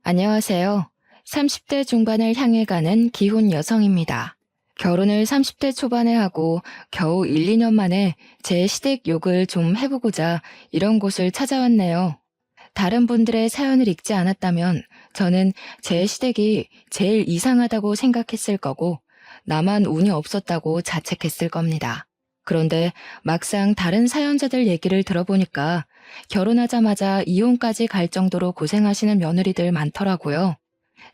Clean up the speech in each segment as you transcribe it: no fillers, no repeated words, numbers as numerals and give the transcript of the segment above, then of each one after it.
안녕하세요. 30대 중반을 향해 가는 기혼 여성입니다. 결혼을 30대 초반에 하고 겨우 1, 2년 만에 제 시댁 욕을 좀 해보고자 이런 곳을 찾아왔네요. 다른 분들의 사연을 읽지 않았다면 저는 제 시댁이 제일 이상하다고 생각했을 거고 나만 운이 없었다고 자책했을 겁니다. 그런데 막상 다른 사연자들 얘기를 들어보니까 결혼하자마자 이혼까지 갈 정도로 고생하시는 며느리들 많더라고요.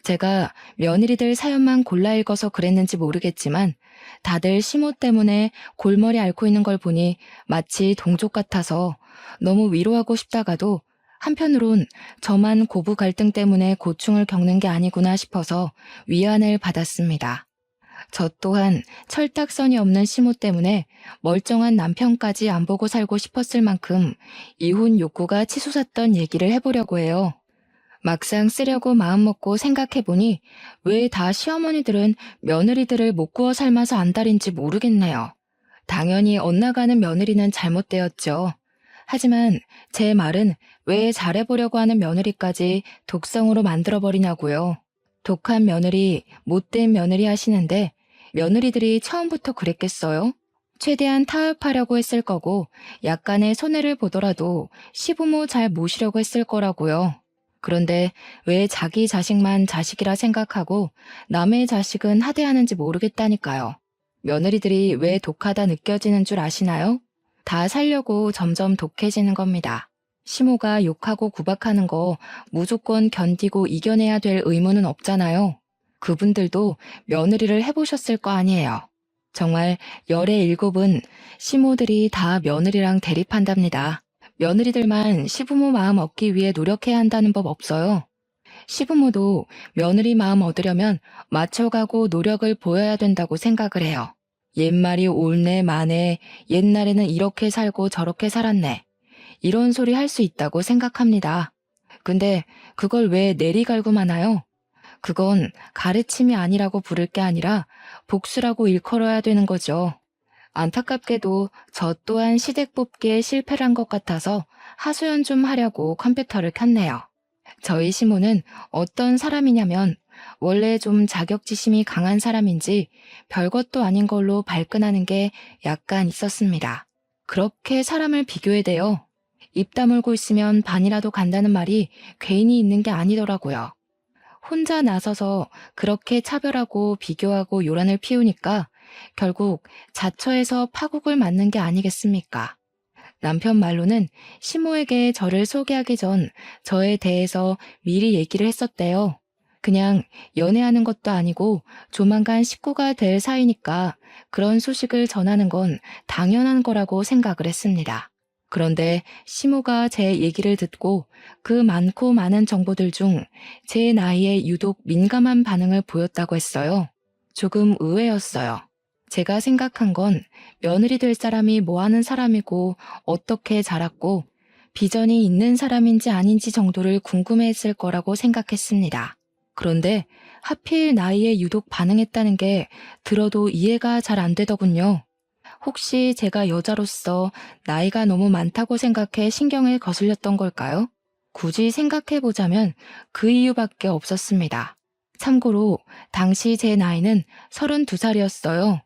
제가 며느리들 사연만 골라 읽어서 그랬는지 모르겠지만 다들 시모 때문에 골머리 앓고 있는 걸 보니 마치 동족 같아서 너무 위로하고 싶다가도 한편으론 저만 고부 갈등 때문에 고충을 겪는 게 아니구나 싶어서 위안을 받았습니다. 저 또한 철딱선이 없는 시모 때문에 멀쩡한 남편까지 안 보고 살고 싶었을 만큼 이혼 욕구가 치솟았던 얘기를 해보려고 해요. 막상 쓰려고 마음먹고 생각해보니 왜 다 시어머니들은 며느리들을 못 구워 삶아서 안달인지 모르겠네요. 당연히 엇나가는 며느리는 잘못되었죠. 하지만 제 말은 왜 잘해보려고 하는 며느리까지 독성으로 만들어버리냐고요. 독한 며느리, 못된 며느리 하시는데 며느리들이 처음부터 그랬겠어요? 최대한 타협하려고 했을 거고 약간의 손해를 보더라도 시부모 잘 모시려고 했을 거라고요. 그런데 왜 자기 자식만 자식이라 생각하고 남의 자식은 하대하는지 모르겠다니까요. 며느리들이 왜 독하다 느껴지는 줄 아시나요? 다 살려고 점점 독해지는 겁니다. 시모가 욕하고 구박하는 거 무조건 견디고 이겨내야 될 의무는 없잖아요. 그분들도 며느리를 해보셨을 거 아니에요. 정말 열의 일곱은 시모들이 다 며느리랑 대립한답니다. 며느리들만 시부모 마음 얻기 위해 노력해야 한다는 법 없어요. 시부모도 며느리 마음 얻으려면 맞춰가고 노력을 보여야 된다고 생각을 해요. 옛말이 옳네 마네, 옛날에는 이렇게 살고 저렇게 살았네. 이런 소리 할 수 있다고 생각합니다. 근데 그걸 왜 내리갈고 마나요? 그건 가르침이 아니라고 부를 게 아니라 복수라고 일컬어야 되는 거죠. 안타깝게도 저 또한 시댁 뽑기에 실패를 한 것 같아서 하소연 좀 하려고 컴퓨터를 켰네요. 저희 시모는 어떤 사람이냐면 원래 좀 자격지심이 강한 사람인지 별것도 아닌 걸로 발끈하는 게 약간 있었습니다. 그렇게 사람을 비교해대요. 입 다물고 있으면 반이라도 간다는 말이 괜히 있는 게 아니더라고요. 혼자 나서서 그렇게 차별하고 비교하고 요란을 피우니까 결국 자처해서 파국을 맞는 게 아니겠습니까? 남편 말로는 시모에게 저를 소개하기 전 저에 대해서 미리 얘기를 했었대요. 그냥 연애하는 것도 아니고 조만간 식구가 될 사이니까 그런 소식을 전하는 건 당연한 거라고 생각을 했습니다. 그런데 시모가 제 얘기를 듣고 그 많고 많은 정보들 중 제 나이에 유독 민감한 반응을 보였다고 했어요. 조금 의외였어요. 제가 생각한 건 며느리 될 사람이 뭐 하는 사람이고 어떻게 자랐고 비전이 있는 사람인지 아닌지 정도를 궁금해했을 거라고 생각했습니다. 그런데 하필 나이에 유독 반응했다는 게 들어도 이해가 잘 안 되더군요. 혹시 제가 여자로서 나이가 너무 많다고 생각해 신경을 거슬렸던 걸까요? 굳이 생각해보자면 그 이유밖에 없었습니다. 참고로 당시 제 나이는 32살이었어요.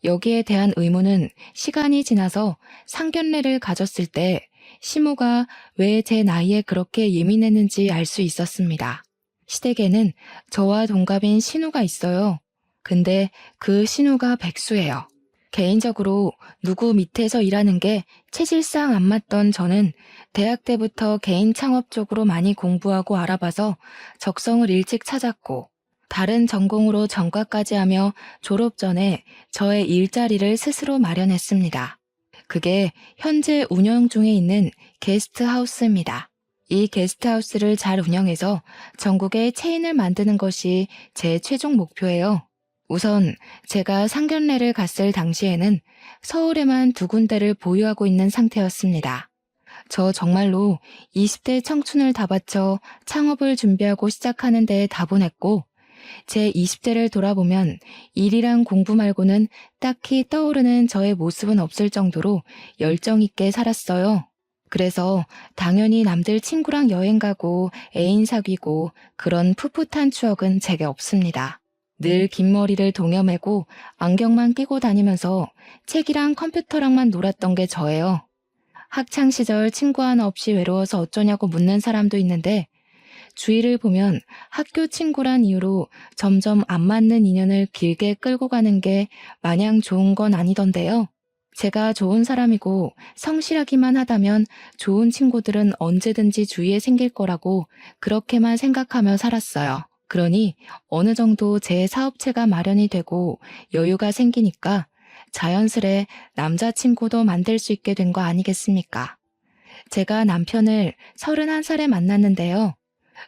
여기에 대한 의문은 시간이 지나서 상견례를 가졌을 때 시모가 왜 제 나이에 그렇게 예민했는지 알 수 있었습니다. 시댁에는 저와 동갑인 신우가 있어요. 근데 그 신우가 백수예요. 개인적으로 누구 밑에서 일하는 게 체질상 안 맞던 저는 대학 때부터 개인 창업 쪽으로 많이 공부하고 알아봐서 적성을 일찍 찾았고 다른 전공으로 전과까지 하며 졸업 전에 저의 일자리를 스스로 마련했습니다. 그게 현재 운영 중에 있는 게스트하우스입니다. 이 게스트하우스를 잘 운영해서 전국에 체인을 만드는 것이 제 최종 목표예요. 우선 제가 상견례를 갔을 당시에는 서울에만 2군데를 보유하고 있는 상태였습니다. 저 정말로 20대 청춘을 다 바쳐 창업을 준비하고 시작하는 데에 다보냈고 제 20대를 돌아보면 일이랑 공부 말고는 딱히 떠오르는 저의 모습은 없을 정도로 열정 있게 살았어요. 그래서 당연히 남들 친구랑 여행 가고 애인 사귀고 그런 풋풋한 추억은 제게 없습니다. 늘 긴 머리를 동여매고 안경만 끼고 다니면서 책이랑 컴퓨터랑만 놀았던 게 저예요. 학창 시절 친구 하나 없이 외로워서 어쩌냐고 묻는 사람도 있는데 주위를 보면 학교 친구란 이유로 점점 안 맞는 인연을 길게 끌고 가는 게 마냥 좋은 건 아니던데요. 제가 좋은 사람이고 성실하기만 하다면 좋은 친구들은 언제든지 주위에 생길 거라고 그렇게만 생각하며 살았어요. 그러니 어느 정도 제 사업체가 마련이 되고 여유가 생기니까 자연스레 남자친구도 만들 수 있게 된 거 아니겠습니까? 제가 남편을 31살에 만났는데요.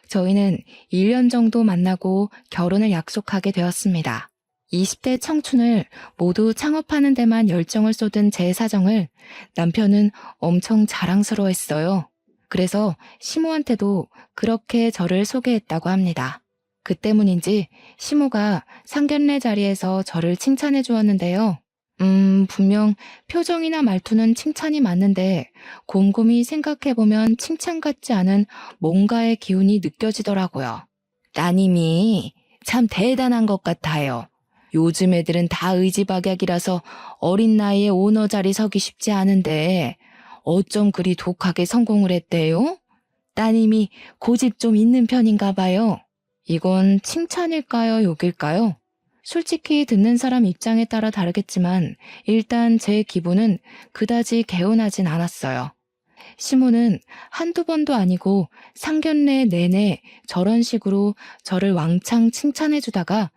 저희는 1년 정도 만나고 결혼을 약속하게 되었습니다. 20대 청춘을 모두 창업하는 데만 열정을 쏟은 제 사정을 남편은 엄청 자랑스러워했어요. 그래서 시모한테도 그렇게 저를 소개했다고 합니다. 그 때문인지 시모가 상견례 자리에서 저를 칭찬해 주었는데요. 분명 표정이나 말투는 칭찬이 맞는데 곰곰이 생각해보면 칭찬 같지 않은 뭔가의 기운이 느껴지더라고요. 따님이 참 대단한 것 같아요. 요즘 애들은 다 의지박약이라서 어린 나이에 오너 자리 서기 쉽지 않은데 어쩜 그리 독하게 성공을 했대요? 따님이 고집 좀 있는 편인가 봐요. 이건 칭찬일까요, 욕일까요? 솔직히 듣는 사람 입장에 따라 다르겠지만 일단 제 기분은 그다지 개운하진 않았어요. 시모는 한두 번도 아니고 상견례 내내 저런 식으로 저를 왕창 칭찬해주다가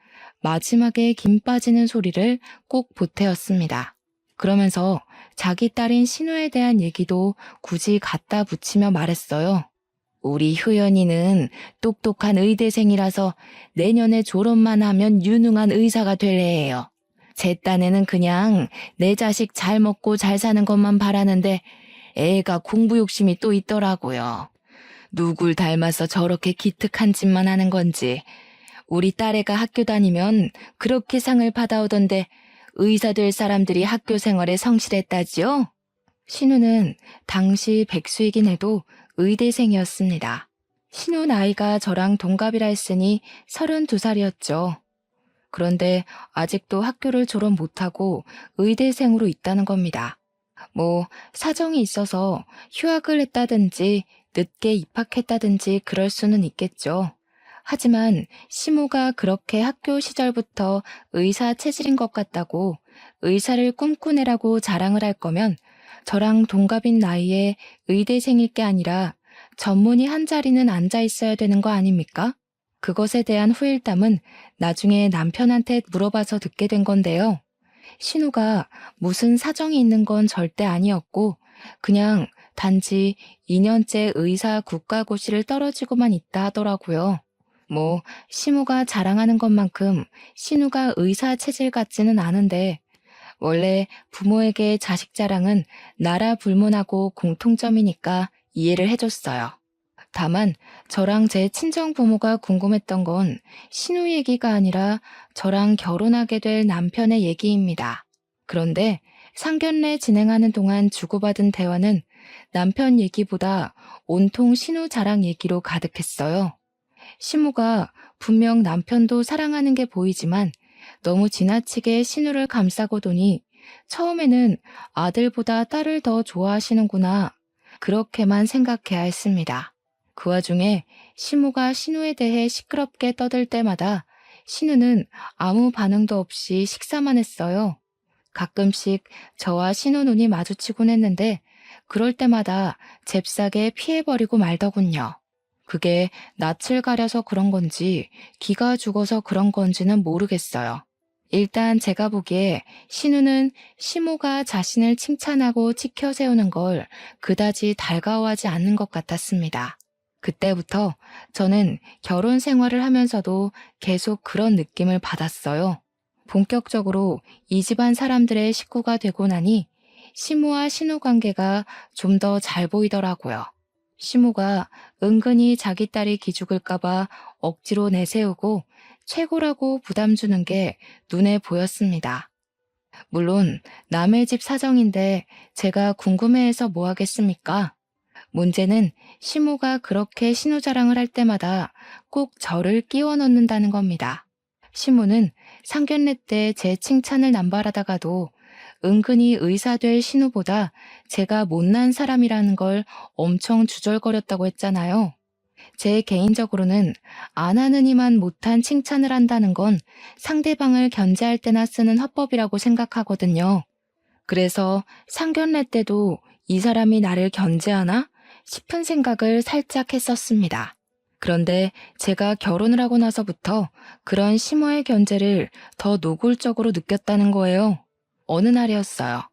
마지막에 김 빠지는 소리를 꼭 보태었습니다. 그러면서 자기 딸인 신우에 대한 얘기도 굳이 갖다 붙이며 말했어요. 우리 효연이는 똑똑한 의대생이라서 내년에 졸업만 하면 유능한 의사가 될 애예요. 제 딴에는 그냥 내 자식 잘 먹고 잘 사는 것만 바라는데 애가 공부 욕심이 또 있더라고요. 누굴 닮아서 저렇게 기특한 짓만 하는 건지. 우리 딸애가 학교 다니면 그렇게 상을 받아오던데 의사 될 사람들이 학교 생활에 성실했다지요? 신우는 당시 백수이긴 해도 의대생이었습니다. 신우 나이가 저랑 동갑이라 했으니 32살이었죠. 그런데 아직도 학교를 졸업 못하고 의대생으로 있다는 겁니다. 뭐 사정이 있어서 휴학을 했다든지 늦게 입학했다든지 그럴 수는 있겠죠. 하지만 시모가 그렇게 학교 시절부터 의사 체질인 것 같다고 의사를 꿈꾸네라고 자랑을 할 거면 저랑 동갑인 나이에 의대생일 게 아니라 전문의 한 자리는 앉아 있어야 되는 거 아닙니까? 그것에 대한 후일담은 나중에 남편한테 물어봐서 듣게 된 건데요. 신우가 무슨 사정이 있는 건 절대 아니었고 그냥 단지 2년째 의사 국가고시를 떨어지고만 있다 하더라고요. 뭐 시무가 자랑하는 것만큼 신우가 의사 체질 같지는 않은데 원래 부모에게 자식 자랑은 나라 불문하고 공통점이니까 이해를 해줬어요. 다만 저랑 제 친정 부모가 궁금했던 건 신우 얘기가 아니라 저랑 결혼하게 될 남편의 얘기입니다. 그런데 상견례 진행하는 동안 주고받은 대화는 남편 얘기보다 온통 신우 자랑 얘기로 가득했어요. 시무가 분명 남편도 사랑하는 게 보이지만 너무 지나치게 신우를 감싸고 도니 처음에는 아들보다 딸을 더 좋아하시는구나 그렇게만 생각해야 했습니다. 그 와중에 시무가 신우에 대해 시끄럽게 떠들 때마다 신우는 아무 반응도 없이 식사만 했어요. 가끔씩 저와 신우 눈이 마주치곤 했는데 그럴 때마다 잽싸게 피해버리고 말더군요. 그게 낯을 가려서 그런 건지 기가 죽어서 그런 건지는 모르겠어요. 일단 제가 보기에 신우는 시모가 자신을 칭찬하고 치켜 세우는 걸 그다지 달가워하지 않는 것 같았습니다. 그때부터 저는 결혼 생활을 하면서도 계속 그런 느낌을 받았어요. 본격적으로 이 집안 사람들의 식구가 되고 나니 시모와 신우 관계가 좀 더 잘 보이더라고요. 시모가 은근히 자기 딸이 기죽을까봐 억지로 내세우고 최고라고 부담 주는 게 눈에 보였습니다. 물론 남의 집 사정인데 제가 궁금해해서 뭐 하겠습니까? 문제는 시모가 그렇게 신우 자랑을 할 때마다 꼭 저를 끼워 넣는다는 겁니다. 시모는 상견례 때 제 칭찬을 남발하다가도 은근히 의사 될 신우보다 제가 못난 사람이라는 걸 엄청 주절거렸다고 했잖아요. 제 개인적으로는 안 하느니만 못한 칭찬을 한다는 건 상대방을 견제할 때나 쓰는 화법이라고 생각하거든요. 그래서 상견례 때도 이 사람이 나를 견제하나 싶은 생각을 살짝 했었습니다. 그런데 제가 결혼을 하고 나서부터 그런 심오의 견제를 더 노골적으로 느꼈다는 거예요. 어느 날이었어요.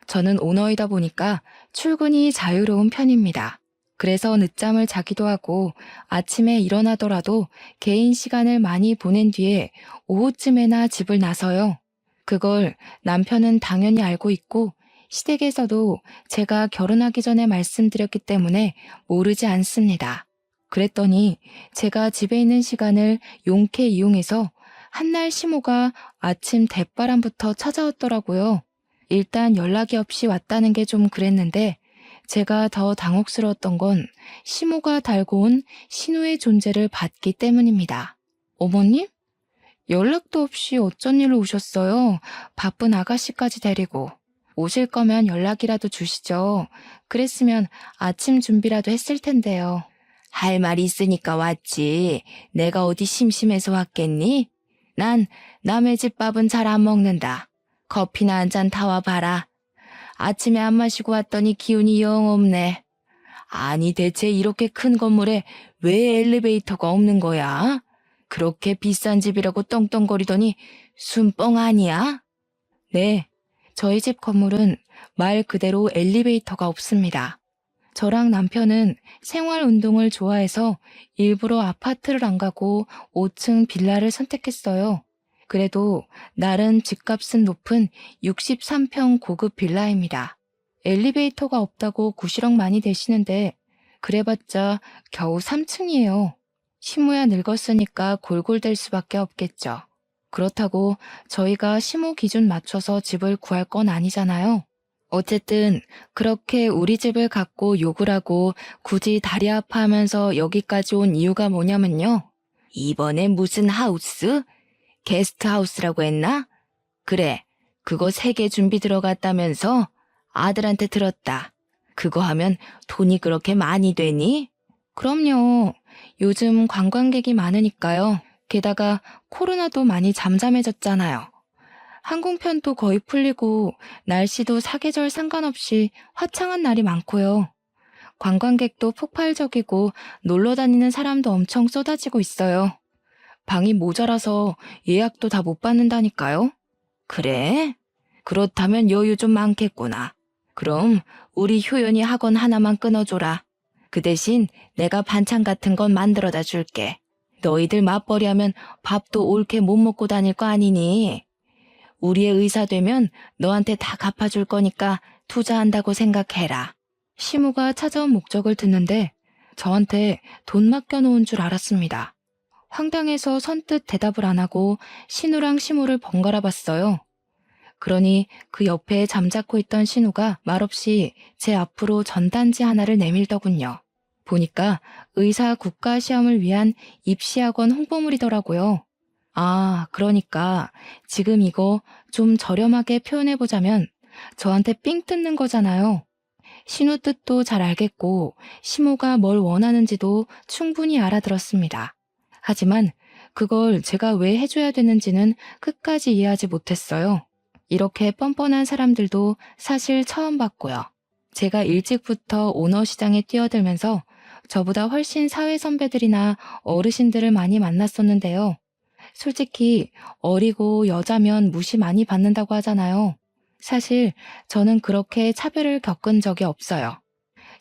저는 오너이다 보니까 출근이 자유로운 편입니다. 그래서 늦잠을 자기도 하고 아침에 일어나더라도 개인 시간을 많이 보낸 뒤에 오후쯤에나 집을 나서요. 그걸 남편은 당연히 알고 있고 시댁에서도 제가 결혼하기 전에 말씀드렸기 때문에 모르지 않습니다. 그랬더니 제가 집에 있는 시간을 용케 이용해서 한날 시모가 아침 대바람부터 찾아왔더라고요. 일단 연락이 없이 왔다는 게 좀 그랬는데 제가 더 당혹스러웠던 건 시모가 달고 온 신우의 존재를 봤기 때문입니다. 어머님? 연락도 없이 어쩐 일로 오셨어요? 바쁜 아가씨까지 데리고. 오실 거면 연락이라도 주시죠. 그랬으면 아침 준비라도 했을 텐데요. 할 말 있으니까 왔지. 내가 어디 심심해서 왔겠니? 난 남의 집 밥은 잘 안 먹는다. 커피나 한 잔 타와 봐라. 아침에 안 마시고 왔더니 기운이 영 없네. 아니 대체 이렇게 큰 건물에 왜 엘리베이터가 없는 거야? 그렇게 비싼 집이라고 떵떵거리더니 순뻥 아니야? 네, 저희 집 건물은 말 그대로 엘리베이터가 없습니다. 저랑 남편은 생활 운동을 좋아해서 일부러 아파트를 안 가고 5층 빌라를 선택했어요. 그래도 나름 집값은 높은 63평 고급 빌라입니다. 엘리베이터가 없다고 구시렁 많이 대시는데 그래봤자 겨우 3층이에요. 시모야 늙었으니까 골골댈 수밖에 없겠죠. 그렇다고 저희가 시모 기준 맞춰서 집을 구할 건 아니잖아요. 어쨌든 그렇게 우리 집을 갖고 욕을 하고 굳이 다리 아파하면서 여기까지 온 이유가 뭐냐면요. 이번에 무슨 하우스? 게스트하우스라고 했나? 그래, 그거 3개 준비 들어갔다면서? 아들한테 들었다. 그거 하면 돈이 그렇게 많이 되니? 그럼요. 요즘 관광객이 많으니까요. 게다가 코로나도 많이 잠잠해졌잖아요. 항공편도 거의 풀리고 날씨도 사계절 상관없이 화창한 날이 많고요. 관광객도 폭발적이고 놀러 다니는 사람도 엄청 쏟아지고 있어요. 방이 모자라서 예약도 다 못 받는다니까요. 그래? 그렇다면 여유 좀 많겠구나. 그럼 우리 효연이 학원 하나만 끊어줘라. 그 대신 내가 반찬 같은 건 만들어다 줄게. 너희들 맞벌이 하면 밥도 옳게 못 먹고 다닐 거 아니니? 우리의 의사 되면 너한테 다 갚아줄 거니까 투자한다고 생각해라. 시무가 찾아온 목적을 듣는데 저한테 돈 맡겨놓은 줄 알았습니다. 황당해서 선뜻 대답을 안 하고 신우랑 시무를 번갈아 봤어요. 그러니 그 옆에 잠자코 있던 신우가 말없이 제 앞으로 전단지 하나를 내밀더군요. 보니까 의사 국가시험을 위한 입시학원 홍보물이더라고요. 아, 그러니까 지금 이거 좀 저렴하게 표현해보자면 저한테 삥 뜯는 거잖아요. 신우 뜻도 잘 알겠고 시모가 뭘 원하는지도 충분히 알아들었습니다. 하지만 그걸 제가 왜 해줘야 되는지는 끝까지 이해하지 못했어요. 이렇게 뻔뻔한 사람들도 사실 처음 봤고요. 제가 일찍부터 오너 시장에 뛰어들면서 저보다 훨씬 사회 선배들이나 어르신들을 많이 만났었는데요. 솔직히 어리고 여자면 무시 많이 받는다고 하잖아요. 사실 저는 그렇게 차별을 겪은 적이 없어요.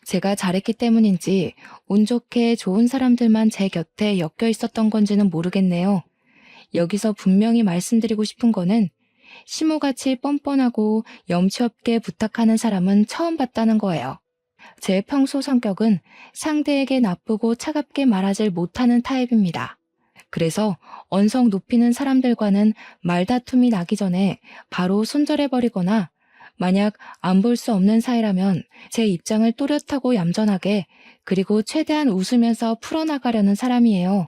제가 잘했기 때문인지 운 좋게 좋은 사람들만 제 곁에 엮여 있었던 건지는 모르겠네요. 여기서 분명히 말씀드리고 싶은 거는 시모같이 뻔뻔하고 염치 없게 부탁하는 사람은 처음 봤다는 거예요. 제 평소 성격은 상대에게 나쁘고 차갑게 말하질 못하는 타입입니다. 그래서 언성 높이는 사람들과는 말다툼이 나기 전에 바로 손절해버리거나 만약 안 볼 수 없는 사이라면 제 입장을 또렷하고 얌전하게 그리고 최대한 웃으면서 풀어나가려는 사람이에요.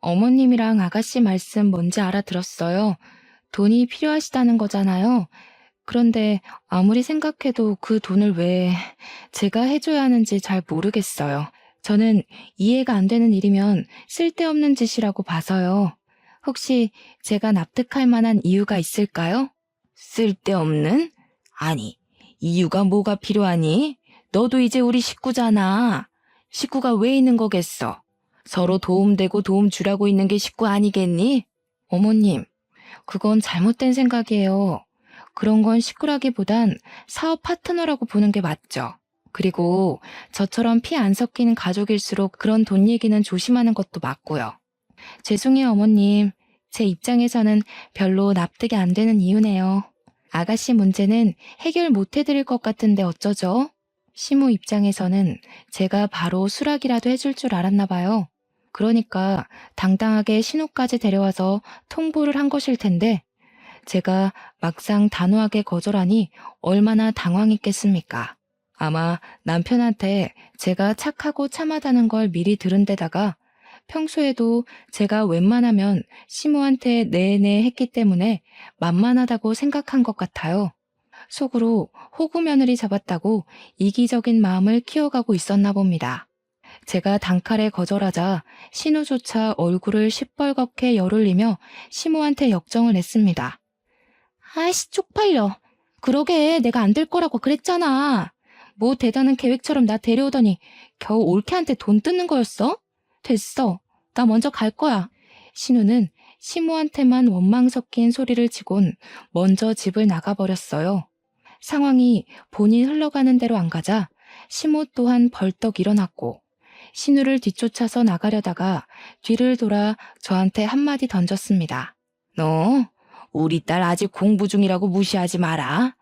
어머님이랑 아가씨 말씀 뭔지 알아들었어요. 돈이 필요하시다는 거잖아요. 그런데 아무리 생각해도 그 돈을 왜 제가 해줘야 하는지 잘 모르겠어요. 저는 이해가 안 되는 일이면 쓸데없는 짓이라고 봐서요. 혹시 제가 납득할 만한 이유가 있을까요? 쓸데없는? 아니, 이유가 뭐가 필요하니? 너도 이제 우리 식구잖아. 식구가 왜 있는 거겠어? 서로 도움되고 도움 주라고 있는 게 식구 아니겠니? 어머님, 그건 잘못된 생각이에요. 그런 건 식구라기보단 사업 파트너라고 보는 게 맞죠. 그리고 저처럼 피 안 섞이는 가족일수록 그런 돈 얘기는 조심하는 것도 맞고요. 죄송해요, 어머님. 제 입장에서는 별로 납득이 안 되는 이유네요. 아가씨 문제는 해결 못 해드릴 것 같은데 어쩌죠? 시무 입장에서는 제가 바로 수락이라도 해줄 줄 알았나 봐요. 그러니까 당당하게 신우까지 데려와서 통보를 한 것일 텐데 제가 막상 단호하게 거절하니 얼마나 당황했겠습니까? 아마 남편한테 제가 착하고 참하다는 걸 미리 들은 데다가 평소에도 제가 웬만하면 시무한테 네네 했기 때문에 만만하다고 생각한 것 같아요. 속으로 호구 며느리 잡았다고 이기적인 마음을 키워가고 있었나 봅니다. 제가 단칼에 거절하자 신우조차 얼굴을 시뻘겋게 열올리며 시무한테 역정을 냈습니다. 아이씨 쪽팔려. 그러게 내가 안 될 거라고 그랬잖아. 뭐 대단한 계획처럼 나 데려오더니 겨우 올케한테 돈 뜯는 거였어? 됐어. 나 먼저 갈 거야. 신우는 시무한테만 원망 섞인 소리를 치곤 먼저 집을 나가버렸어요. 상황이 본인 흘러가는 대로 안 가자 시무 또한 벌떡 일어났고 신우를 뒤쫓아서 나가려다가 뒤를 돌아 저한테 한마디 던졌습니다. 너 우리 딸 아직 공부 중이라고 무시하지 마라.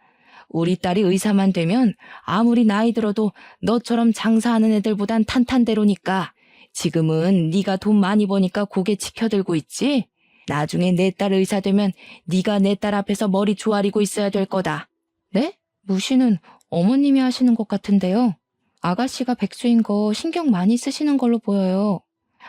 우리 딸이 의사만 되면 아무리 나이 들어도 너처럼 장사하는 애들보단 탄탄대로니까 지금은 네가 돈 많이 버니까 고개 치켜들고 있지? 나중에 내 딸 의사 되면 네가 내 딸 앞에서 머리 조아리고 있어야 될 거다. 네? 무시는 어머님이 하시는 것 같은데요. 아가씨가 백수인 거 신경 많이 쓰시는 걸로 보여요.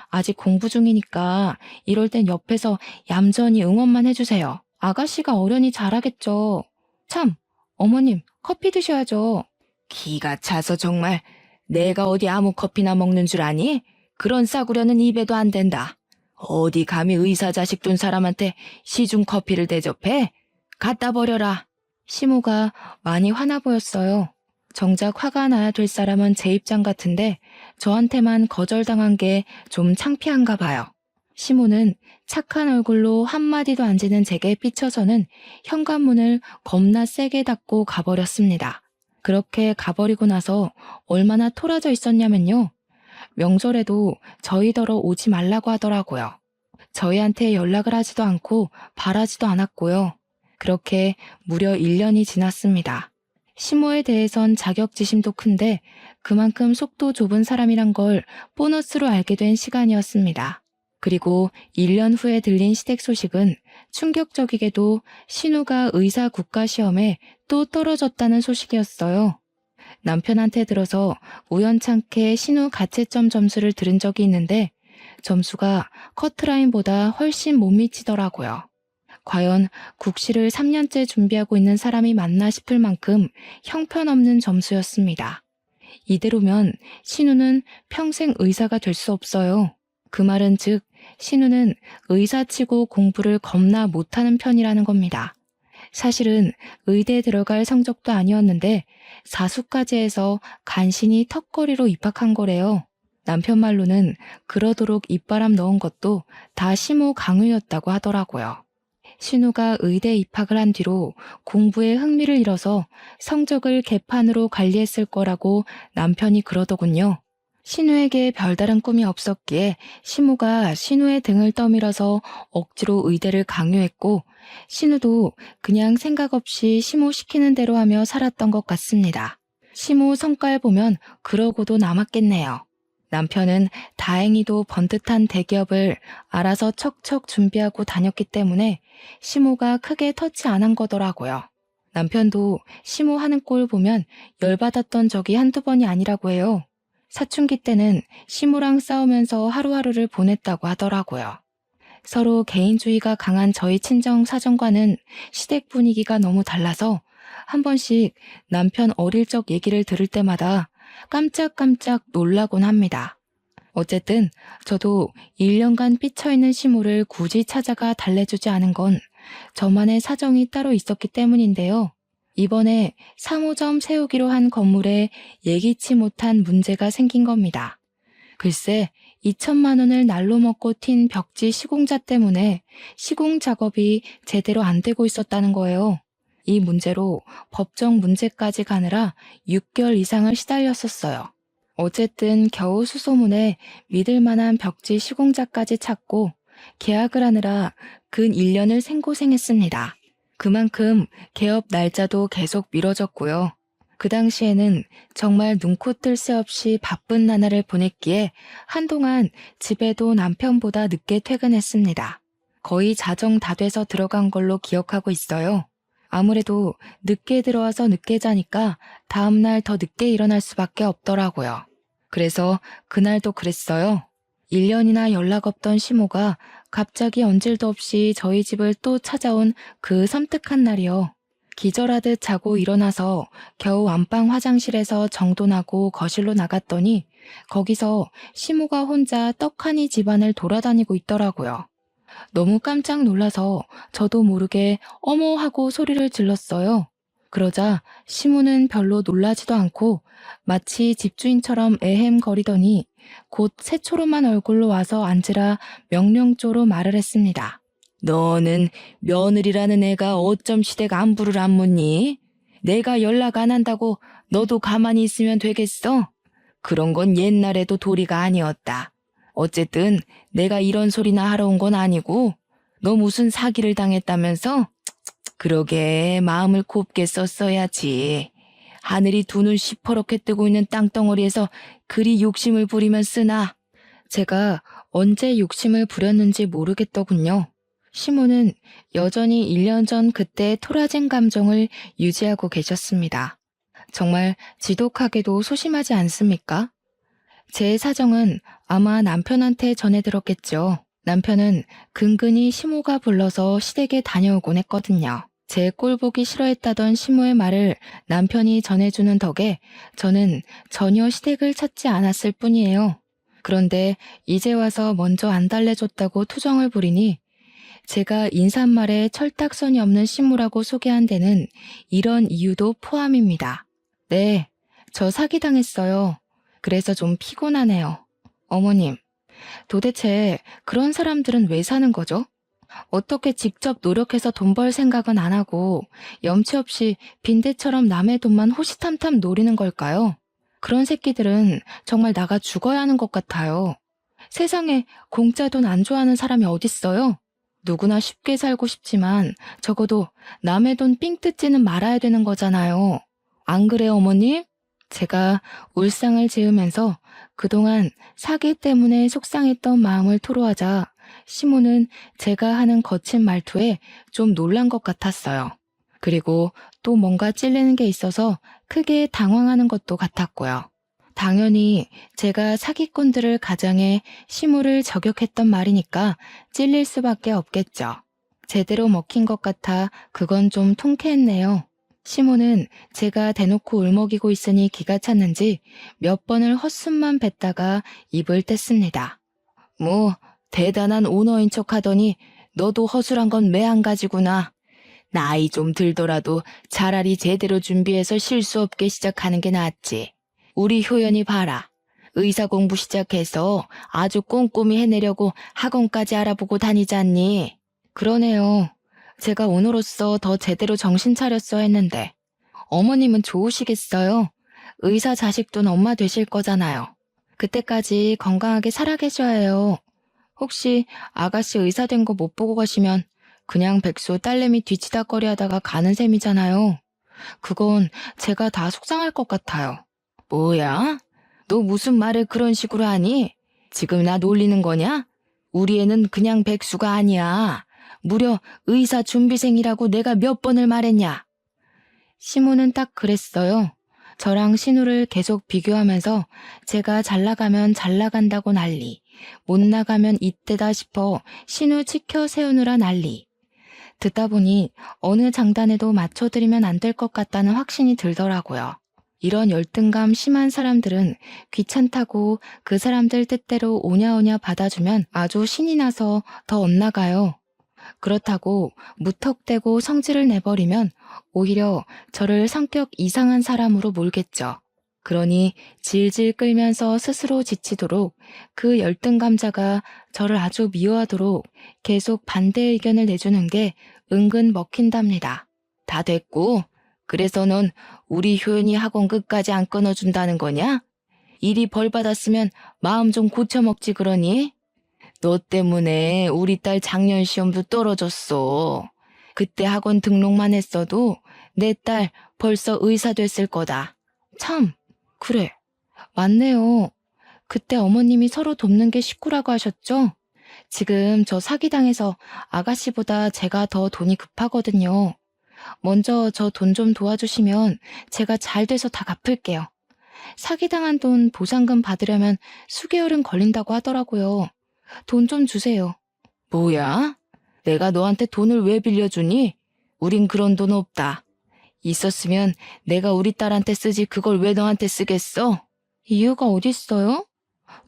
아직 공부 중이니까 이럴 땐 옆에서 얌전히 응원만 해주세요. 아가씨가 어련히 잘하겠죠. 참, 어머님 커피 드셔야죠. 기가 차서 정말 내가 어디 아무 커피나 먹는 줄 아니? 그런 싸구려는 입에도 안 된다. 어디 감히 의사 자식 둔 사람한테 시중 커피를 대접해? 갖다 버려라. 시모가 많이 화나 보였어요. 정작 화가 나야 될 사람은 제 입장 같은데 저한테만 거절당한 게 좀 창피한가 봐요. 시모는 착한 얼굴로 한마디도 안 지는 제게 삐쳐서는 현관문을 겁나 세게 닫고 가버렸습니다. 그렇게 가버리고 나서 얼마나 토라져 있었냐면요. 명절에도 저희더러 오지 말라고 하더라고요. 저희한테 연락을 하지도 않고 바라지도 않았고요. 그렇게 무려 1년이 지났습니다. 시모에 대해선 자격지심도 큰데 그만큼 속도 좁은 사람이란 걸 보너스로 알게 된 시간이었습니다. 그리고 1년 후에 들린 시댁 소식은 충격적이게도 신우가 의사 국가시험에 또 떨어졌다는 소식이었어요. 남편한테 들어서 우연찮게 신우 가채점 점수를 들은 적이 있는데 점수가 커트라인보다 훨씬 못 미치더라고요. 과연 국시를 3년째 준비하고 있는 사람이 맞나 싶을 만큼 형편없는 점수였습니다. 이대로면 신우는 평생 의사가 될 수 없어요. 그 말은 즉 신우는 의사치고 공부를 겁나 못하는 편이라는 겁니다. 사실은 의대에 들어갈 성적도 아니었는데 사수까지 해서 간신히 턱걸이로 입학한 거래요. 남편 말로는 그러도록 입바람 넣은 것도 다 시모 강요였다고 하더라고요. 신우가 의대 입학을 한 뒤로 공부에 흥미를 잃어서 성적을 개판으로 관리했을 거라고 남편이 그러더군요. 신우에게 별다른 꿈이 없었기에 시모가 신우의 등을 떠밀어서 억지로 의대를 강요했고 신우도 그냥 생각 없이 시모 시키는 대로 하며 살았던 것 같습니다. 시모 성과를 보면 그러고도 남았겠네요. 남편은 다행히도 번듯한 대기업을 알아서 척척 준비하고 다녔기 때문에 시모가 크게 터치 안 한 거더라고요. 남편도 시모하는 꼴 보면 열받았던 적이 한두 번이 아니라고 해요. 사춘기 때는 시모랑 싸우면서 하루하루를 보냈다고 하더라고요. 서로 개인주의가 강한 저희 친정 사정과는 시댁 분위기가 너무 달라서 한 번씩 남편 어릴 적 얘기를 들을 때마다 깜짝깜짝 놀라곤 합니다. 어쨌든 저도 1년간 삐쳐있는 시모를 굳이 찾아가 달래주지 않은 건 저만의 사정이 따로 있었기 때문인데요. 이번에 3호점 세우기로 한 건물에 예기치 못한 문제가 생긴 겁니다. 글쎄 2천만 원을 날로 먹고 튄 벽지 시공자 때문에 시공 작업이 제대로 안 되고 있었다는 거예요. 이 문제로 법정 문제까지 가느라 6개월 이상을 시달렸었어요. 어쨌든 겨우 수소문에 믿을 만한 벽지 시공자까지 찾고 계약을 하느라 근 1년을 생고생했습니다. 그만큼 개업 날짜도 계속 미뤄졌고요. 그 당시에는 정말 눈코 뜰 새 없이 바쁜 나날을 보냈기에 한동안 집에도 남편보다 늦게 퇴근했습니다. 거의 자정 다 돼서 들어간 걸로 기억하고 있어요. 아무래도 늦게 들어와서 늦게 자니까 다음날 더 늦게 일어날 수밖에 없더라고요. 그래서 그날도 그랬어요. 1년이나 연락 없던 시모가 갑자기 언질도 없이 저희 집을 또 찾아온 그 섬뜩한 날이요. 기절하듯 자고 일어나서 겨우 안방 화장실에서 정돈하고 거실로 나갔더니 거기서 시모가 혼자 떡하니 집안을 돌아다니고 있더라고요. 너무 깜짝 놀라서 저도 모르게 어머 하고 소리를 질렀어요. 그러자 시모는 별로 놀라지도 않고 마치 집주인처럼 에헴거리더니 곧 새초롬한 얼굴로 와서 앉으라 명령조로 말을 했습니다. 너는 며느리라는 애가 어쩜 시댁 안부를 안 묻니? 내가 연락 안 한다고 너도 가만히 있으면 되겠어? 그런 건 옛날에도 도리가 아니었다. 어쨌든 내가 이런 소리나 하러 온 건 아니고 너 무슨 사기를 당했다면서? 그러게 마음을 곱게 썼어야지. 하늘이 두 눈 시퍼렇게 뜨고 있는 땅덩어리에서 그리 욕심을 부리면 쓰나? 제가 언제 욕심을 부렸는지 모르겠더군요. 시모는 여전히 1년 전 그때 토라진 감정을 유지하고 계셨습니다. 정말 지독하게도 소심하지 않습니까? 제 사정은 아마 남편한테 전해 들었겠죠. 남편은 근근히 시모가 불러서 시댁에 다녀오곤 했거든요. 제 꼴 보기 싫어했다던 시모의 말을 남편이 전해주는 덕에 저는 전혀 시댁을 찾지 않았을 뿐이에요. 그런데 이제 와서 먼저 안 달래줬다고 투정을 부리니 제가 인사말에 철딱선이 없는 시모라고 소개한 데는 이런 이유도 포함입니다. 네, 저 사기당했어요. 그래서 좀 피곤하네요. 어머님, 도대체 그런 사람들은 왜 사는 거죠? 어떻게 직접 노력해서 돈 벌 생각은 안 하고 염치 없이 빈대처럼 남의 돈만 호시탐탐 노리는 걸까요? 그런 새끼들은 정말 나가 죽어야 하는 것 같아요. 세상에 공짜 돈 안 좋아하는 사람이 어딨어요? 누구나 쉽게 살고 싶지만 적어도 남의 돈 삥 뜯지는 말아야 되는 거잖아요. 안 그래요, 어머님? 제가 울상을 지으면서 그동안 사기 때문에 속상했던 마음을 토로하자 시모는 제가 하는 거친 말투에 좀 놀란 것 같았어요. 그리고 또 뭔가 찔리는 게 있어서 크게 당황하는 것도 같았고요. 당연히 제가 사기꾼들을 가장해 시모를 저격했던 말이니까 찔릴 수밖에 없겠죠. 제대로 먹힌 것 같아 그건 좀 통쾌했네요. 시모는 제가 대놓고 울먹이고 있으니 기가 찼는지 몇 번을 헛숨만 뱉다가 입을 뗐습니다. 뭐 대단한 오너인 척 하더니 너도 허술한 건 매한가지구나. 나이 좀 들더라도 차라리 제대로 준비해서 실수 없게 시작하는 게 낫지. 우리 효연이 봐라. 의사 공부 시작해서 아주 꼼꼼히 해내려고 학원까지 알아보고 다니지 않니? 그러네요. 제가 오늘로써 더 제대로 정신 차렸어야 했는데. 어머님은 좋으시겠어요? 의사 자식돈 엄마 되실 거잖아요. 그때까지 건강하게 살아 계셔야 해요. 혹시 아가씨 의사 된 거 못 보고 가시면 그냥 백수 딸내미 뒤치다꺼리 하다가 가는 셈이잖아요. 그건 제가 다 속상할 것 같아요. 뭐야? 너 무슨 말을 그런 식으로 하니? 지금 나 놀리는 거냐? 우리 애는 그냥 백수가 아니야. 무려 의사 준비생이라고 내가 몇 번을 말했냐? 시모는 딱 그랬어요. 저랑 신우를 계속 비교하면서 제가 잘 나가면 잘 나간다고 난리, 못 나가면 이때다 싶어 신우 치켜 세우느라 난리. 듣다 보니 어느 장단에도 맞춰드리면 안 될 것 같다는 확신이 들더라고요. 이런 열등감 심한 사람들은 귀찮다고 그 사람들 뜻대로 오냐오냐 받아주면 아주 신이 나서 더 엇나가요. 그렇다고 무턱대고 성질을 내버리면 오히려 저를 성격 이상한 사람으로 몰겠죠. 그러니 질질 끌면서 스스로 지치도록 그 열등감자가 저를 아주 미워하도록 계속 반대 의견을 내주는 게 은근 먹힌답니다. 다 됐고, 그래서 넌 우리 효연이 학원 끝까지 안 끊어준다는 거냐? 일이 벌 받았으면 마음 좀 고쳐먹지 그러니? 너 때문에 우리 딸 작년 시험도 떨어졌어. 그때 학원 등록만 했어도 내 딸 벌써 의사 됐을 거다. 참, 그래. 맞네요. 그때 어머님이 서로 돕는 게 식구라고 하셨죠? 지금 저 사기당해서 아가씨보다 제가 더 돈이 급하거든요. 먼저 저 돈 좀 도와주시면 제가 잘 돼서 다 갚을게요. 사기당한 돈 보상금 받으려면 수개월은 걸린다고 하더라고요. 돈 좀 주세요. 뭐야? 내가 너한테 돈을 왜 빌려주니? 우린 그런 돈 없다. 있었으면 내가 우리 딸한테 쓰지 그걸 왜 너한테 쓰겠어? 이유가 어딨어요?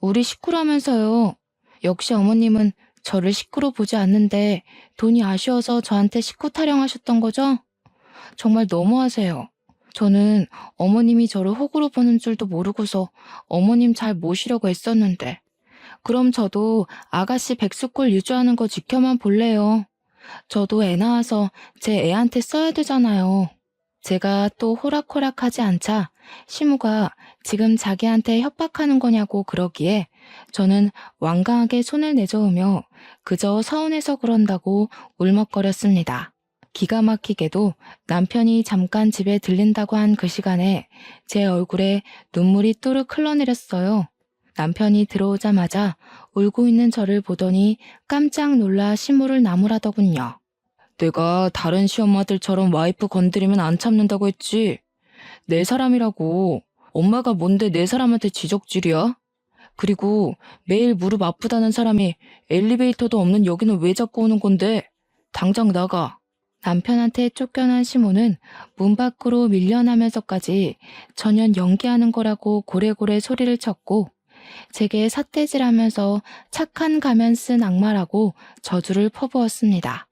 우리 식구라면서요. 역시 어머님은 저를 식구로 보지 않는데 돈이 아쉬워서 저한테 식구 타령하셨던 거죠? 정말 너무하세요. 저는 어머님이 저를 호구로 보는 줄도 모르고서 어머님 잘 모시려고 했었는데. 그럼 저도 아가씨 백수꼴 유지하는 거 지켜만 볼래요. 저도 애 낳아서 제 애한테 써야 되잖아요. 제가 또 호락호락하지 않자 시무가 지금 자기한테 협박하는 거냐고 그러기에 저는 완강하게 손을 내저으며 그저 서운해서 그런다고 울먹거렸습니다. 기가 막히게도 남편이 잠깐 집에 들린다고 한 그 시간에 제 얼굴에 눈물이 또르륵 흘러내렸어요. 남편이 들어오자마자 울고 있는 저를 보더니 깜짝 놀라 시무를 나무라더군요. 내가 다른 시엄마들처럼 와이프 건드리면 안 참는다고 했지. 내 사람이라고. 엄마가 뭔데 내 사람한테 지적질이야? 그리고 매일 무릎 아프다는 사람이 엘리베이터도 없는 여기는 왜 자꾸 오는 건데? 당장 나가. 남편한테 쫓겨난 시모는 문 밖으로 밀려나면서까지 전혀 연기하는 거라고 고래고래 소리를 쳤고 제게 삿대질하면서 착한 가면 쓴 악마라고 저주를 퍼부었습니다.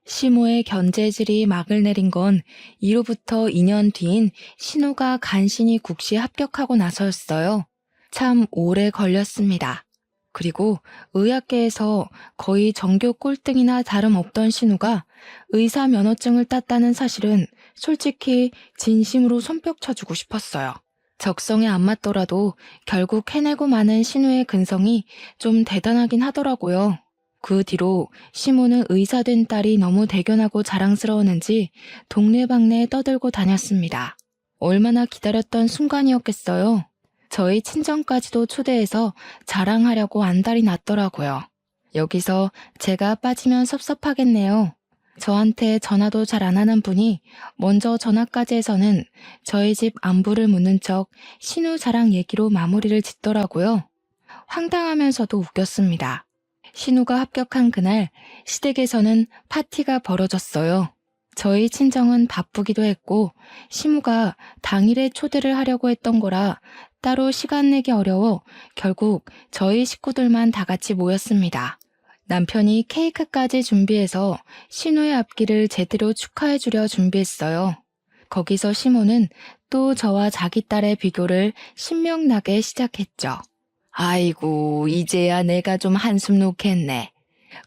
시모의 견제질이 막을 내린 건 이로부터 2년 뒤인 신우가 간신히 국시에 합격하고 나서였어요. 참 오래 걸렸습니다. 그리고 의학계에서 거의 전교 꼴등이나 다름없던 신우가 의사 면허증을 땄다는 사실은 솔직히 진심으로 손뼉 쳐주고 싶었어요. 적성에 안 맞더라도 결국 해내고 마는 신우의 근성이 좀 대단하긴 하더라고요. 그 뒤로 시모는 의사 된 딸이 너무 대견하고 자랑스러웠는지 동네방네 떠들고 다녔습니다. 얼마나 기다렸던 순간이었겠어요. 저희 친정까지도 초대해서 자랑하려고 안달이 났더라고요. 여기서 제가 빠지면 섭섭하겠네요. 저한테 전화도 잘 안 하는 분이 먼저 전화까지 해서는 저희 집 안부를 묻는 척 신우 자랑 얘기로 마무리를 짓더라고요. 황당하면서도 웃겼습니다. 신우가 합격한 그날 시댁에서는 파티가 벌어졌어요. 저희 친정은 바쁘기도 했고 시무가 당일에 초대를 하려고 했던 거라 따로 시간 내기 어려워 결국 저희 식구들만 다 같이 모였습니다. 남편이 케이크까지 준비해서 신우의 앞길을 제대로 축하해주려 준비했어요. 거기서 시모는 또 저와 자기 딸의 비교를 신명나게 시작했죠. 아이고, 이제야 내가 좀 한숨 놓겠네.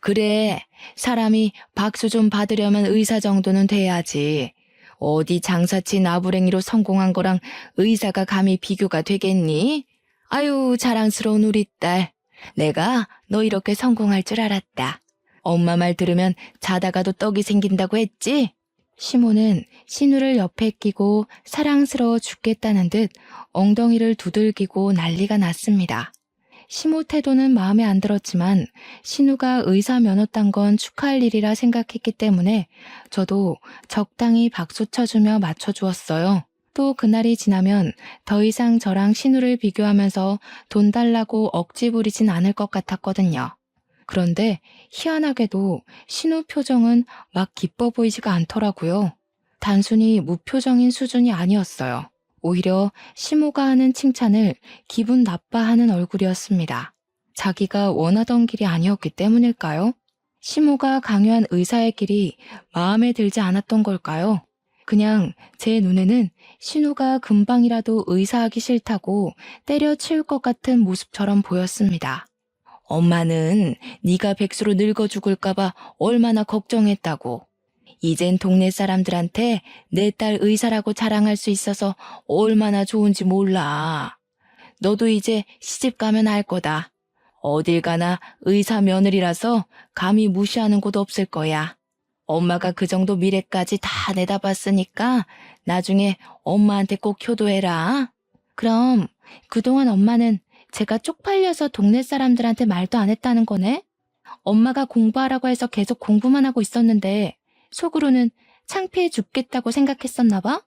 그래, 사람이 박수 좀 받으려면 의사 정도는 돼야지. 어디 장사치 나부랭이로 성공한 거랑 의사가 감히 비교가 되겠니? 아유, 자랑스러운 우리 딸. 내가 너 이렇게 성공할 줄 알았다. 엄마 말 들으면 자다가도 떡이 생긴다고 했지? 시모는 신우를 옆에 끼고 사랑스러워 죽겠다는 듯 엉덩이를 두들기고 난리가 났습니다. 시모 태도는 마음에 안 들었지만 신우가 의사 면허 딴 건 축하할 일이라 생각했기 때문에 저도 적당히 박수 쳐주며 맞춰주었어요. 또 그날이 지나면 더 이상 저랑 신우를 비교하면서 돈 달라고 억지 부리진 않을 것 같았거든요. 그런데 희한하게도 신우 표정은 막 기뻐 보이지가 않더라고요. 단순히 무표정인 수준이 아니었어요. 오히려 시모가 하는 칭찬을 기분 나빠하는 얼굴이었습니다. 자기가 원하던 길이 아니었기 때문일까요? 시모가 강요한 의사의 길이 마음에 들지 않았던 걸까요? 그냥 제 눈에는 신우가 금방이라도 의사하기 싫다고 때려치울 것 같은 모습처럼 보였습니다. 엄마는 네가 백수로 늙어 죽을까봐 얼마나 걱정했다고. 이젠 동네 사람들한테 내 딸 의사라고 자랑할 수 있어서 얼마나 좋은지 몰라. 너도 이제 시집 가면 알 거다. 어딜 가나 의사 며느리라서 감히 무시하는 곳 없을 거야. 엄마가 그 정도 미래까지 다 내다봤으니까 나중에 엄마한테 꼭 효도해라. 그럼 그동안 엄마는 제가 쪽팔려서 동네 사람들한테 말도 안 했다는 거네? 엄마가 공부하라고 해서 계속 공부만 하고 있었는데 속으로는 창피해 죽겠다고 생각했었나 봐?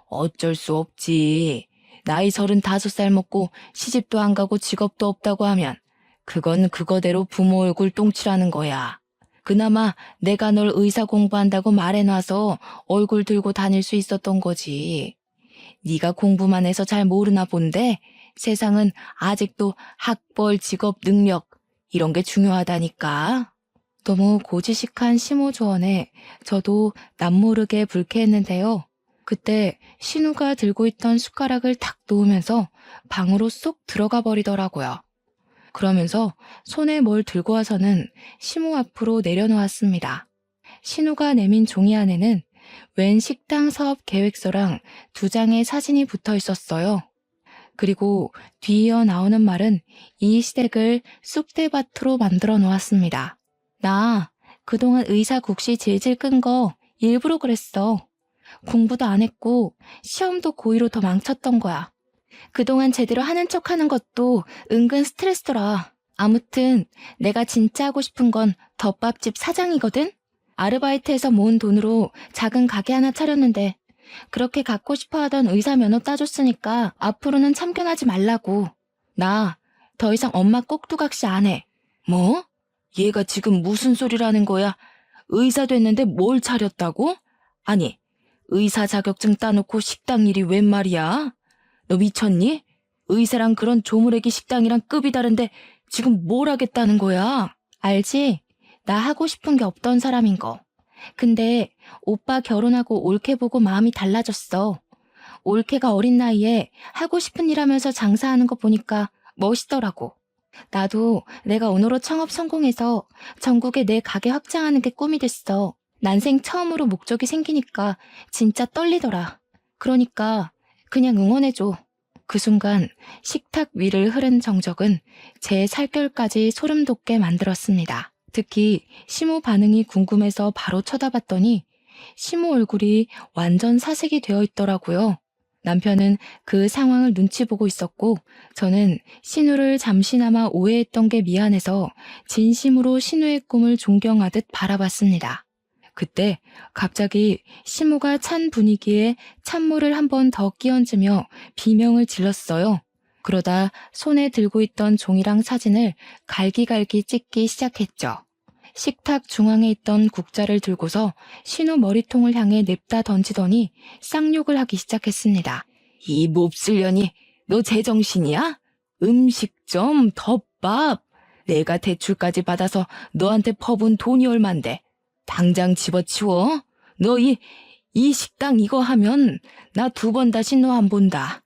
어쩔 수 없지. 나이 35살 먹고 시집도 안 가고 직업도 없다고 하면 그건 그거대로 부모 얼굴 똥칠하는 거야. 그나마 내가 널 의사 공부한다고 말해놔서 얼굴 들고 다닐 수 있었던 거지. 네가 공부만 해서 잘 모르나 본데 세상은 아직도 학벌, 직업, 능력 이런 게 중요하다니까. 너무 고지식한 시모 조언에 저도 남모르게 불쾌했는데요. 그때 신우가 들고 있던 숟가락을 탁 놓으면서 방으로 쏙 들어가 버리더라고요. 그러면서 손에 뭘 들고 와서는 시모 앞으로 내려놓았습니다. 신우가 내민 종이 안에는 웬 식당 사업 계획서랑 2장의 사진이 붙어 있었어요. 그리고 뒤이어 나오는 말은 이 시댁을 쑥대밭으로 만들어 놓았습니다. 나 그동안 의사 국시 질질 끈 거 일부러 그랬어. 공부도 안 했고 시험도 고의로 더 망쳤던 거야. 그동안 제대로 하는 척하는 것도 은근 스트레스더라. 아무튼 내가 진짜 하고 싶은 건 덮밥집 사장이거든? 아르바이트해서 모은 돈으로 작은 가게 하나 차렸는데 그렇게 갖고 싶어 하던 의사 면허 따줬으니까 앞으로는 참견하지 말라고. 나 더 이상 엄마 꼭두각시 안 해. 뭐? 얘가 지금 무슨 소리라는 거야? 의사 됐는데 뭘 차렸다고? 아니, 의사 자격증 따놓고 식당 일이 웬 말이야? 너 미쳤니? 의사랑 그런 조무래기 식당이랑 급이 다른데 지금 뭘 하겠다는 거야? 알지? 나 하고 싶은 게 없던 사람인 거. 근데 오빠 결혼하고 올케 보고 마음이 달라졌어. 올케가 어린 나이에 하고 싶은 일 하면서 장사하는 거 보니까 멋있더라고. 나도 내가 오너로 창업 성공해서 전국에 내 가게 확장하는 게 꿈이 됐어. 난생 처음으로 목적이 생기니까 진짜 떨리더라. 그러니까 그냥 응원해줘. 그 순간 식탁 위를 흐른 정적은 제 살결까지 소름 돋게 만들었습니다. 특히 시모 반응이 궁금해서 바로 쳐다봤더니 시모 얼굴이 완전 사색이 되어 있더라고요. 남편은 그 상황을 눈치 보고 있었고 저는 신우를 잠시나마 오해했던 게 미안해서 진심으로 신우의 꿈을 존경하듯 바라봤습니다. 그때 갑자기 시모가 찬 분위기에 찬물을 한 번 더 끼얹으며 비명을 질렀어요. 그러다 손에 들고 있던 종이랑 사진을 갈기갈기 찍기 시작했죠. 식탁 중앙에 있던 국자를 들고서 신우 머리통을 향해 냅다 던지더니 쌍욕을 하기 시작했습니다. 이 몹쓸년이 너 제정신이야? 음식점, 덮밥, 내가 대출까지 받아서 너한테 퍼본 돈이 얼만데 당장 집어치워. 너 이 식당 이거 하면 나 2번 다시 너 안 본다.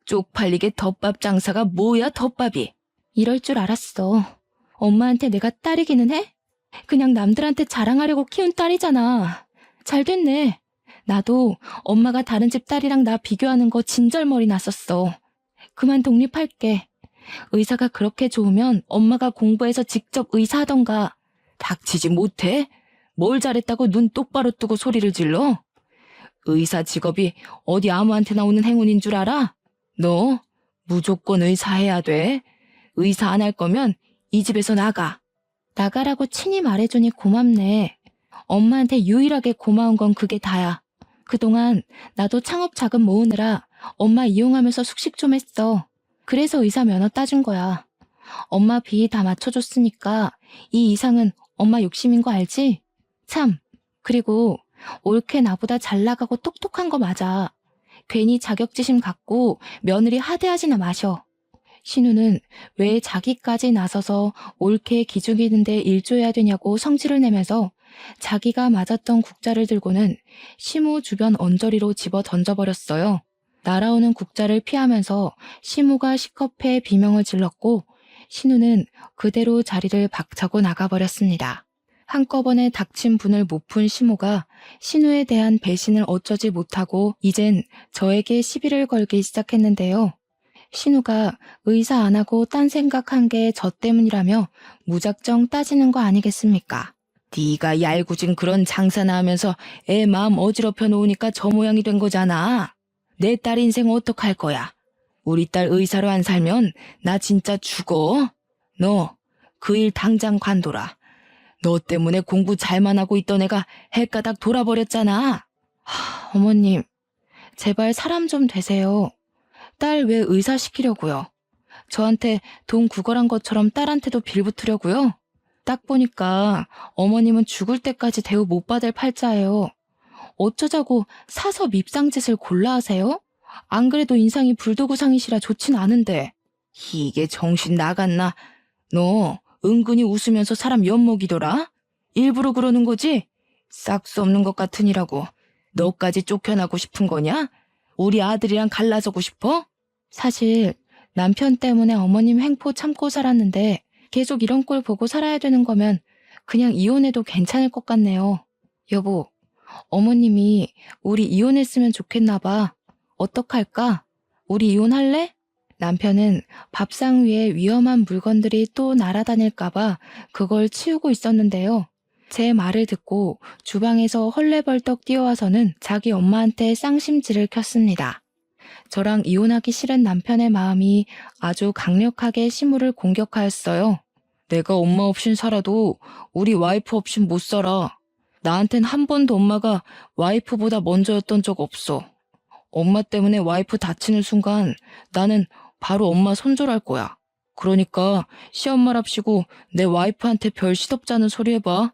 쪽팔리게 덮밥 장사가 뭐야 덮밥이. 이럴 줄 알았어. 엄마한테 내가 딸이기는 해? 그냥 남들한테 자랑하려고 키운 딸이잖아. 잘 됐네. 나도 엄마가 다른 집 딸이랑 나 비교하는 거 진절머리 났었어. 그만 독립할게. 의사가 그렇게 좋으면 엄마가 공부해서 직접 의사하던가. 닥치지 못해? 뭘 잘했다고 눈 똑바로 뜨고 소리를 질러? 의사 직업이 어디 아무한테나 오는 행운인 줄 알아? 너 무조건 의사해야 돼. 의사 안 할 거면 이 집에서 나가. 나가라고 친히 말해주니 고맙네. 엄마한테 유일하게 고마운 건 그게 다야. 그동안 나도 창업 자금 모으느라 엄마 이용하면서 숙식 좀 했어. 그래서 의사 면허 따준 거야. 엄마 비 다 맞춰줬으니까 이 이상은 엄마 욕심인 거 알지? 참, 그리고 올케 나보다 잘 나가고 똑똑한 거 맞아. 괜히 자격지심 갖고 며느리 하대하지나 마셔. 신우는 왜 자기까지 나서서 올케 기죽이는데 일조해야 되냐고 성질을 내면서 자기가 맞았던 국자를 들고는 시무 주변 언저리로 집어 던져버렸어요. 날아오는 국자를 피하면서 시무가 시커패 비명을 질렀고 신우는 그대로 자리를 박차고 나가버렸습니다. 한꺼번에 닥친 분을 못 푼 시무가 신우에 대한 배신을 어쩌지 못하고 이젠 저에게 시비를 걸기 시작했는데요. 신우가 의사 안 하고 딴 생각한 게 저 때문이라며 무작정 따지는 거 아니겠습니까? 네가 얄궂은 그런 장사나 하면서 애 마음 어지럽혀 놓으니까 저 모양이 된 거잖아. 내 딸 인생 어떡할 거야? 우리 딸 의사로 안 살면 나 진짜 죽어. 너 그 일 당장 관둬라. 너 때문에 공부 잘만 하고 있던 애가 헷가닥 돌아버렸잖아. 어머님, 제발 사람 좀 되세요. 딸 왜 의사 시키려고요? 저한테 돈 구걸한 것처럼 딸한테도 빌붙으려고요? 딱 보니까 어머님은 죽을 때까지 대우 못 받을 팔자예요. 어쩌자고 사서 밉상짓을 골라 하세요? 안 그래도 인상이 불도구상이시라 좋진 않은데. 이게 정신 나갔나? 너 은근히 웃으면서 사람 엿먹이더라? 일부러 그러는 거지? 싹 수 없는 것 같으니라고. 너까지 쫓겨나고 싶은 거냐? 우리 아들이랑 갈라서고 싶어? 사실 남편 때문에 어머님 횡포 참고 살았는데 계속 이런 꼴 보고 살아야 되는 거면 그냥 이혼해도 괜찮을 것 같네요. 여보, 어머님이 우리 이혼했으면 좋겠나 봐. 어떡할까? 우리 이혼할래? 남편은 밥상 위에 위험한 물건들이 또 날아다닐까 봐 그걸 치우고 있었는데요. 제 말을 듣고 주방에서 헐레벌떡 뛰어와서는 자기 엄마한테 쌍심지를 켰습니다. 저랑 이혼하기 싫은 남편의 마음이 아주 강력하게 시무를 공격하였어요. 내가 엄마 없인 살아도 우리 와이프 없인 못 살아. 나한텐 한 번도 엄마가 와이프보다 먼저였던 적 없어. 엄마 때문에 와이프 다치는 순간 나는 바로 엄마 손절할 거야. 그러니까 시엄마랍시고 내 와이프한테 별 시덥잖은 소리 해봐.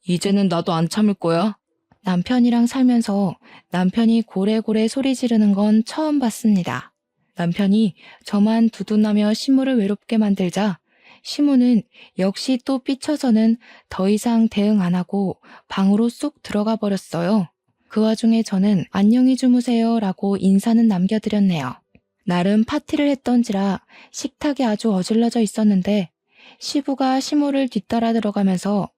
이제는 나도 안 참을 거야. 남편이랑 살면서 남편이 고래고래 소리 지르는 건 처음 봤습니다. 남편이 저만 두둔하며 시무를 외롭게 만들자 시무는 역시 또 삐쳐서는 더 이상 대응 안 하고 방으로 쏙 들어가 버렸어요. 그 와중에 저는 안녕히 주무세요 라고 인사는 남겨드렸네요. 나름 파티를 했던지라 식탁이 아주 어질러져 있었는데 시부가 시무를 뒤따라 들어가면서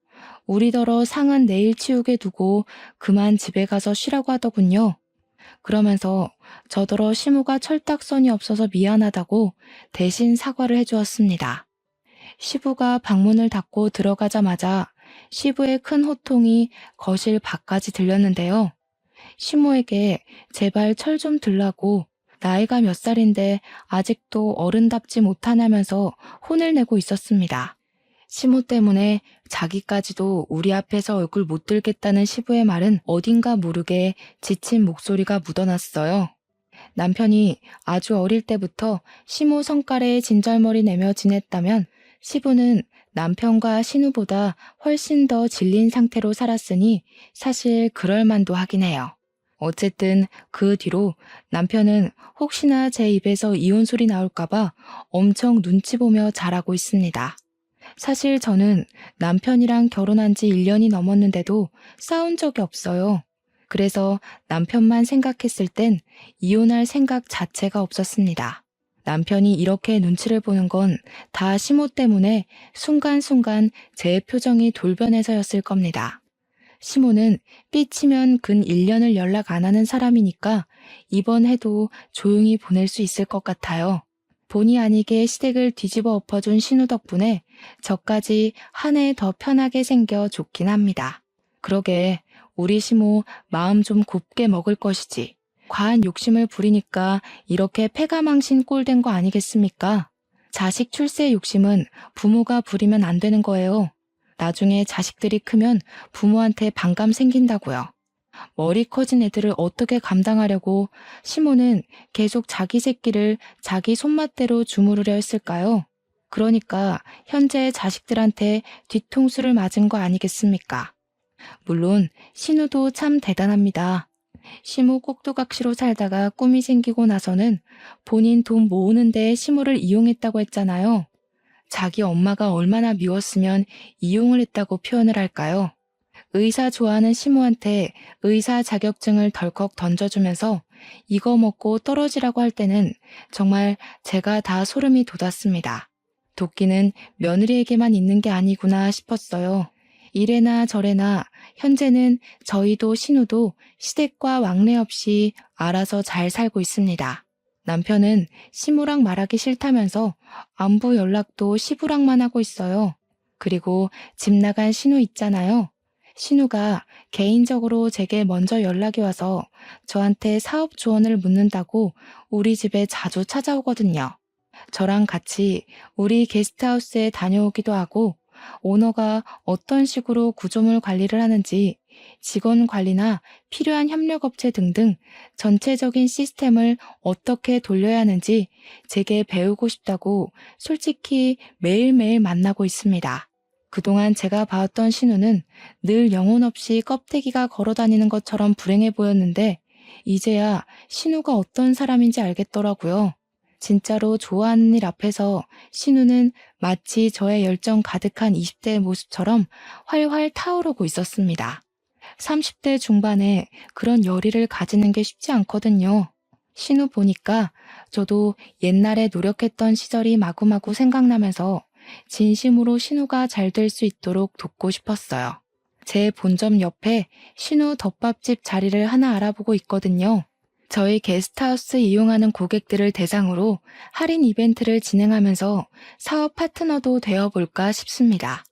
우리더러 상은 내일 치우게 두고 그만 집에 가서 쉬라고 하더군요. 그러면서 저더러 시무가 철딱선이 없어서 미안하다고 대신 사과를 해주었습니다. 시부가 방문을 닫고 들어가자마자 시부의 큰 호통이 거실 밖까지 들렸는데요. 시모에게 제발 철 좀 들라고 나이가 몇 살인데 아직도 어른답지 못하냐면서 혼을 내고 있었습니다. 시모 때문에 자기까지도 우리 앞에서 얼굴 못 들겠다는 시부의 말은 어딘가 모르게 지친 목소리가 묻어났어요. 남편이 아주 어릴 때부터 시모 성깔에 진절머리 내며 지냈다면 시부는 남편과 신우보다 훨씬 더 질린 상태로 살았으니 사실 그럴 만도 하긴 해요. 어쨌든 그 뒤로 남편은 혹시나 제 입에서 이혼 소리 나올까봐 엄청 눈치 보며 자라고 있습니다. 사실 저는 남편이랑 결혼한 지 1년이 넘었는데도 싸운 적이 없어요. 그래서 남편만 생각했을 땐 이혼할 생각 자체가 없었습니다. 남편이 이렇게 눈치를 보는 건 다 시모 때문에 순간순간 제 표정이 돌변해서였을 겁니다. 시모는 삐치면 근 1년을 연락 안 하는 사람이니까 이번 해도 조용히 보낼 수 있을 것 같아요. 본의 아니게 시댁을 뒤집어 엎어준 신우 덕분에 저까지 한 해 더 편하게 생겨 좋긴 합니다. 그러게 우리 시모 마음 좀 곱게 먹을 것이지. 과한 욕심을 부리니까 이렇게 패가망신 꼴 된 거 아니겠습니까? 자식 출세 욕심은 부모가 부리면 안 되는 거예요. 나중에 자식들이 크면 부모한테 반감 생긴다고요. 머리 커진 애들을 어떻게 감당하려고 시모는 계속 자기 새끼를 자기 손맛대로 주무르려 했을까요? 그러니까 현재 자식들한테 뒤통수를 맞은 거 아니겠습니까? 물론 신우도 참 대단합니다. 시모 꼭두각시로 살다가 꿈이 생기고 나서는 본인 돈 모으는 데 시모를 이용했다고 했잖아요. 자기 엄마가 얼마나 미웠으면 이용을 했다고 표현을 할까요? 의사 좋아하는 시모한테 의사 자격증을 덜컥 던져주면서 이거 먹고 떨어지라고 할 때는 정말 제가 다 소름이 돋았습니다. 도끼는 며느리에게만 있는 게 아니구나 싶었어요. 이래나 저래나 현재는 저희도 신우도 시댁과 왕래 없이 알아서 잘 살고 있습니다. 남편은 시모랑 말하기 싫다면서 안부 연락도 시부랑만 하고 있어요. 그리고 집 나간 신우 있잖아요. 신우가 개인적으로 제게 먼저 연락이 와서 저한테 사업 조언을 묻는다고 우리 집에 자주 찾아오거든요. 저랑 같이 우리 게스트하우스에 다녀오기도 하고 오너가 어떤 식으로 구조물 관리를 하는지 직원 관리나 필요한 협력업체 등등 전체적인 시스템을 어떻게 돌려야 하는지 제게 배우고 싶다고 솔직히 매일매일 만나고 있습니다. 그동안 제가 봐왔던 신우는 늘 영혼 없이 껍데기가 걸어다니는 것처럼 불행해 보였는데 이제야 신우가 어떤 사람인지 알겠더라고요. 진짜로 좋아하는 일 앞에서 신우는 마치 저의 열정 가득한 20대의 모습처럼 활활 타오르고 있었습니다. 30대 중반에 그런 열의를 가지는 게 쉽지 않거든요. 신우 보니까 저도 옛날에 노력했던 시절이 마구마구 생각나면서 진심으로 신우가 잘 될 수 있도록 돕고 싶었어요. 제 본점 옆에 신우 덮밥집 자리를 하나 알아보고 있거든요. 저희 게스트하우스 이용하는 고객들을 대상으로 할인 이벤트를 진행하면서 사업 파트너도 되어볼까 싶습니다.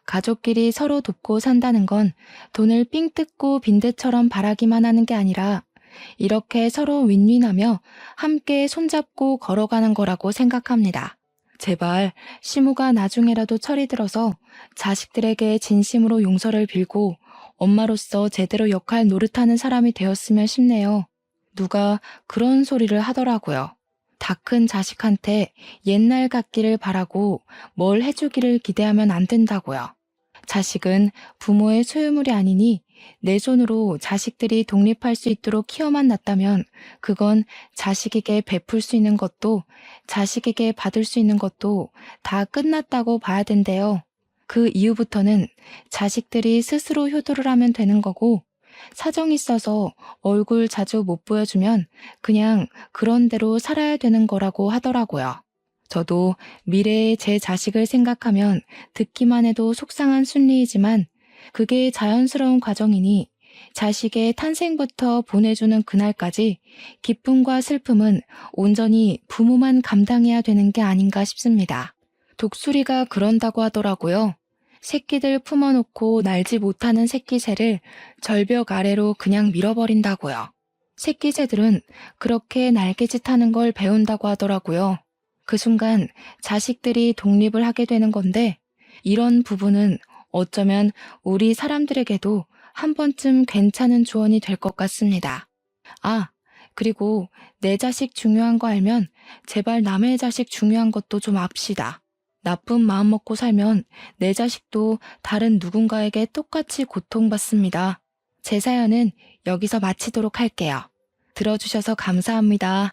가족끼리 서로 돕고 산다는 건 돈을 삥 뜯고 빈대처럼 바라기만 하는 게 아니라 이렇게 서로 윈윈하며 함께 손잡고 걸어가는 거라고 생각합니다. 제발 시모가 나중에라도 철이 들어서 자식들에게 진심으로 용서를 빌고 엄마로서 제대로 역할 노릇하는 사람이 되었으면 싶네요. 누가 그런 소리를 하더라고요. 다 큰 자식한테 옛날 같기를 바라고 뭘 해주기를 기대하면 안 된다고요. 자식은 부모의 소유물이 아니니 내 손으로 자식들이 독립할 수 있도록 키워만 놨다면 그건 자식에게 베풀 수 있는 것도 자식에게 받을 수 있는 것도 다 끝났다고 봐야 된대요. 그 이후부터는 자식들이 스스로 효도를 하면 되는 거고 사정 있어서 얼굴 자주 못 보여주면 그냥 그런 대로 살아야 되는 거라고 하더라고요. 저도 미래의 제 자식을 생각하면 듣기만 해도 속상한 순리이지만 그게 자연스러운 과정이니 자식의 탄생부터 보내주는 그날까지 기쁨과 슬픔은 온전히 부모만 감당해야 되는 게 아닌가 싶습니다. 독수리가 그런다고 하더라고요. 새끼들 품어놓고 날지 못하는 새끼새를 절벽 아래로 그냥 밀어버린다고요. 새끼새들은 그렇게 날개짓 하는 걸 배운다고 하더라고요. 그 순간 자식들이 독립을 하게 되는 건데 이런 부분은 어쩌면 우리 사람들에게도 한 번쯤 괜찮은 조언이 될 것 같습니다. 아, 그리고 내 자식 중요한 거 알면 제발 남의 자식 중요한 것도 좀 압시다. 나쁜 마음 먹고 살면 내 자식도 다른 누군가에게 똑같이 고통받습니다. 제 사연은 여기서 마치도록 할게요. 들어주셔서 감사합니다.